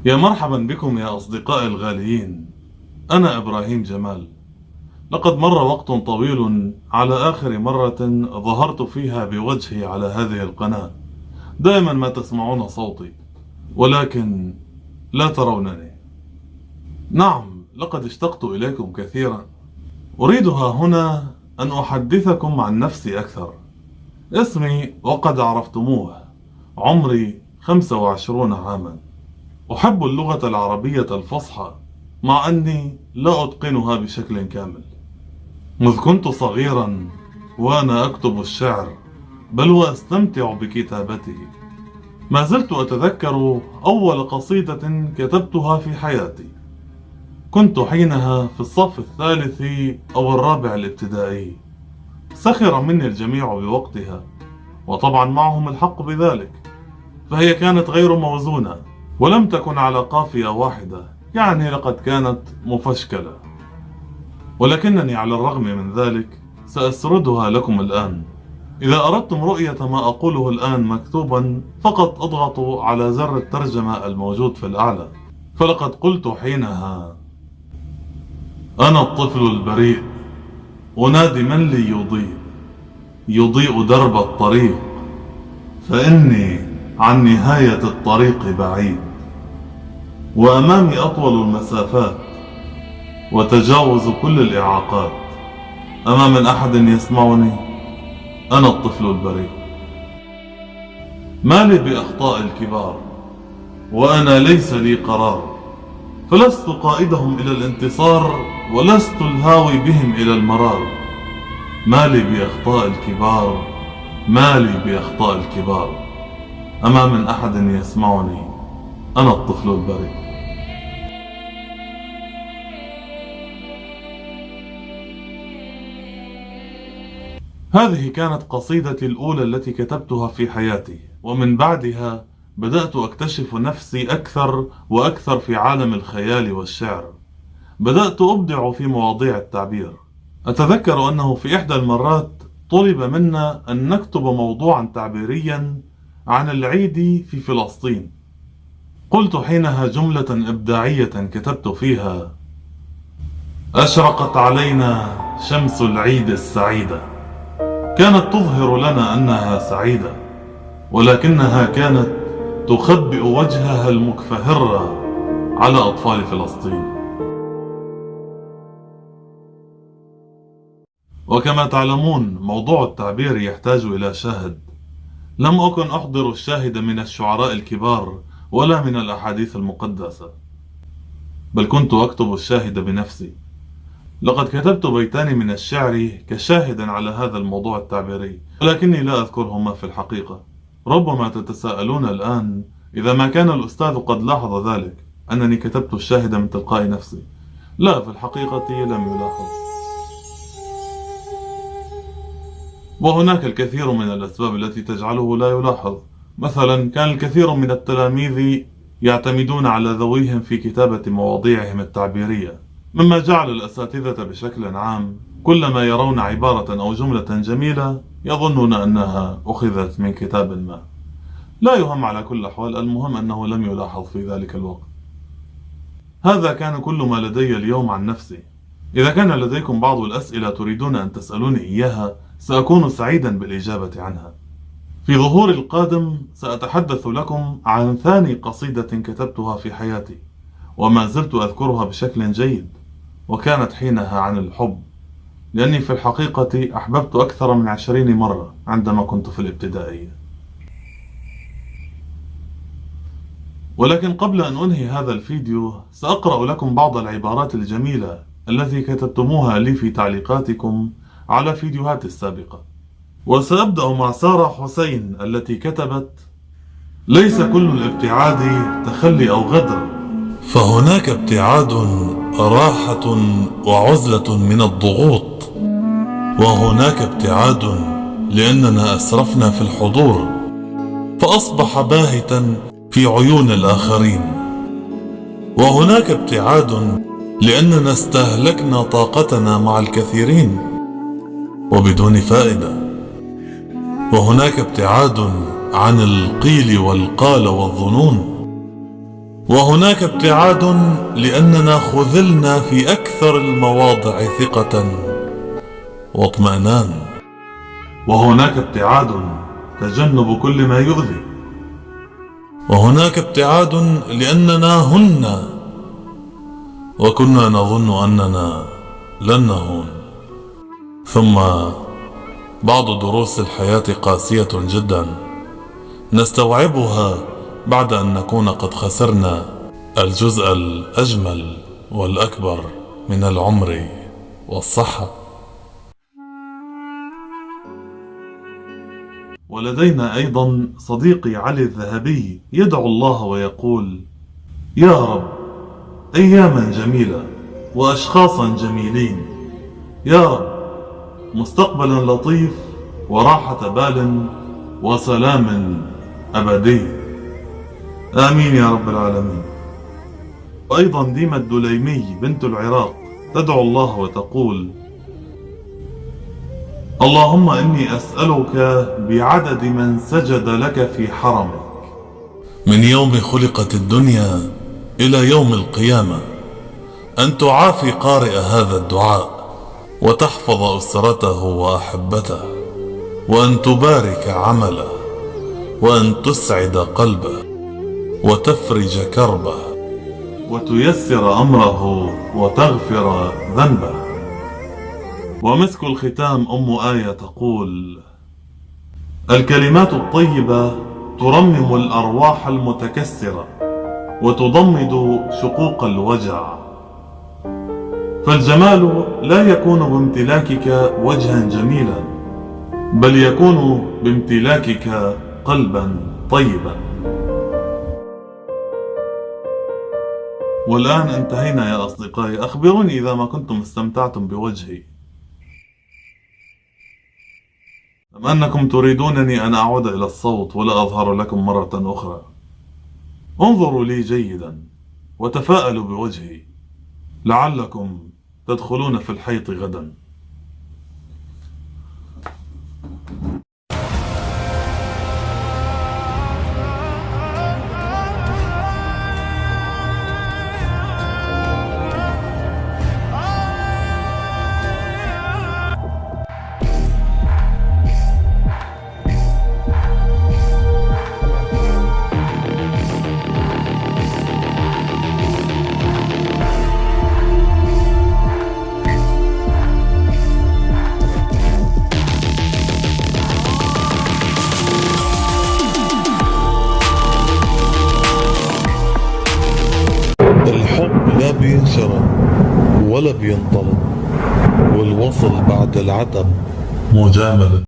يا مرحبا بكم يا أصدقائي الغاليين. أنا إبراهيم جمال. لقد مر وقت طويل على آخر مرة ظهرت فيها بوجهي على هذه القناة. دائما ما تسمعون صوتي ولكن لا ترونني. نعم، لقد اشتقت إليكم كثيرا. أريدها هنا أن أحدثكم عن نفسي أكثر. اسمي وقد عرفتموه، عمري 25 عاما. أحب اللغة العربية الفصحى مع أني لا أتقنها بشكل كامل. مذ كنت صغيرا وأنا أكتب الشعر، بل وأستمتع بكتابته. ما زلت أتذكر أول قصيدة كتبتها في حياتي. كنت حينها في الصف الثالث أو الرابع الابتدائي. سخر مني الجميع بوقتها، وطبعا معهم الحق بذلك، فهي كانت غير موزونة ولم تكن على قافية واحدة، يعني لقد كانت مفشكلة. ولكنني على الرغم من ذلك سأسردها لكم الآن. إذا أردتم رؤية ما أقوله الآن مكتوبا فقط اضغطوا على زر الترجمة الموجود في الأعلى. فلقد قلت حينها: أنا الطفل البريء أنادي من لي يضيء درب الطريق، فإني عن نهاية الطريق بعيد، وأمامي أطول المسافات وتجاوز كل الإعاقات. أما من أحد يسمعني؟ أنا الطفل البريء. ما لي بأخطاء الكبار وأنا ليس لي قرار، فلست قائدهم إلى الانتصار ولست الهاوي بهم إلى المرار. ما لي بأخطاء الكبار، ما لي بأخطاء الكبار. أما من أحد يسمعني؟ أنا الطفل البريء. هذه كانت قصيدتي الأولى التي كتبتها في حياتي، ومن بعدها بدأت أكتشف نفسي أكثر وأكثر في عالم الخيال والشعر. بدأت أبدع في مواضيع التعبير. أتذكر أنه في إحدى المرات طلب منا أن نكتب موضوعا تعبيريا عن العيد في فلسطين. قلت حينها جملة إبداعية كتبت فيها: أشرقت علينا شمس العيد السعيدة، كانت تظهر لنا أنها سعيدة، ولكنها كانت تخبئ وجهها المكفهر على أطفال فلسطين. وكما تعلمون موضوع التعبير يحتاج إلى شاهد. لم أكن أحضر الشاهد من الشعراء الكبار ولا من الأحاديث المقدسة، بل كنت أكتب الشاهد بنفسي. لقد كتبت بيتان من الشعر كشاهد على هذا الموضوع التعبيري، ولكني لا أذكرهما في الحقيقة. ربما تتساءلون الآن إذا ما كان الأستاذ قد لاحظ ذلك، أنني كتبت الشاهد من تلقاء نفسي. لا، في الحقيقة لم يلاحظ. وهناك الكثير من الأسباب التي تجعله لا يلاحظ. مثلا كان الكثير من التلاميذ يعتمدون على ذويهم في كتابة مواضيعهم التعبيرية، مما جعل الأساتذة بشكل عام كلما يرون عبارة أو جملة جميلة يظنون أنها أخذت من كتاب ما. لا يهم، على كل الأحوال المهم أنه لم يلاحظ في ذلك الوقت. هذا كان كل ما لدي اليوم عن نفسي. إذا كان لديكم بعض الأسئلة تريدون أن تسألوني إياها سأكون سعيدا بالإجابة عنها. في ظهور القادم سأتحدث لكم عن ثاني قصيدة كتبتها في حياتي، وما زلت أذكرها بشكل جيد، وكانت حينها عن الحب، لأني في الحقيقة أحببت أكثر من 20 مرة عندما كنت في الابتدائية. ولكن قبل أن أنهي هذا الفيديو سأقرأ لكم بعض العبارات الجميلة التي كتبتموها لي في تعليقاتكم على فيديوهات السابقة. وسأبدأ مع سارة حسين التي كتبت: ليس كل الابتعاد تخلي أو غدر، فهناك ابتعاد راحة وعزلة من الضغوط، وهناك ابتعاد لأننا أسرفنا في الحضور فأصبح باهتا في عيون الآخرين، وهناك ابتعاد لأننا استهلكنا طاقتنا مع الكثيرين وبدون فائدة، وهناك ابتعاد عن القيل والقال والظنون، وهناك ابتعاد لأننا خذلنا في أكثر المواضع ثقة واطمئنان. وهناك ابتعاد تجنب كل ما يؤذي. وهناك ابتعاد لأننا هنا وكنا نظن أننا لن نهون. ثم بعض دروس الحياة قاسية جدا نستوعبها بعد أن نكون قد خسرنا الجزء الأجمل والأكبر من العمر والصحة. ولدينا أيضا صديقي علي الذهبي يدعو الله ويقول: يا رب، أياما جميلة وأشخاصا جميلين، يا رب، مستقبلا لطيف وراحة بال وسلام أبدي، آمين يا رب العالمين. وأيضا ديما الدليمي بنت العراق تدعو الله وتقول: اللهم إني أسألك بعدد من سجد لك في حرمك من يوم خلقت الدنيا إلى يوم القيامة أن تعافي قارئ هذا الدعاء وتحفظ أسرته وأحبته، وأن تبارك عمله، وأن تسعد قلبه، وتفرج كربه، وتيسر أمره، وتغفر ذنبه. ومسك الختام أم آية تقول: الكلمات الطيبة ترمم الأرواح المتكسرة وتضمد شقوق الوجع، فالجمال لا يكون بامتلاكك وجها جميلا، بل يكون بامتلاكك قلبا طيبا. والآن انتهينا يا أصدقائي. أخبروني إذا ما كنتم استمتعتم بوجهي، أم أنكم تريدونني أن أعود إلى الصوت ولا أظهر لكم مرة أخرى. انظروا لي جيدا وتفاءلوا بوجهي، لعلكم تدخلون في الحيط غدا. الحب لا بينشرى ولا بينطلب، والوصل بعد العتب مجاملة.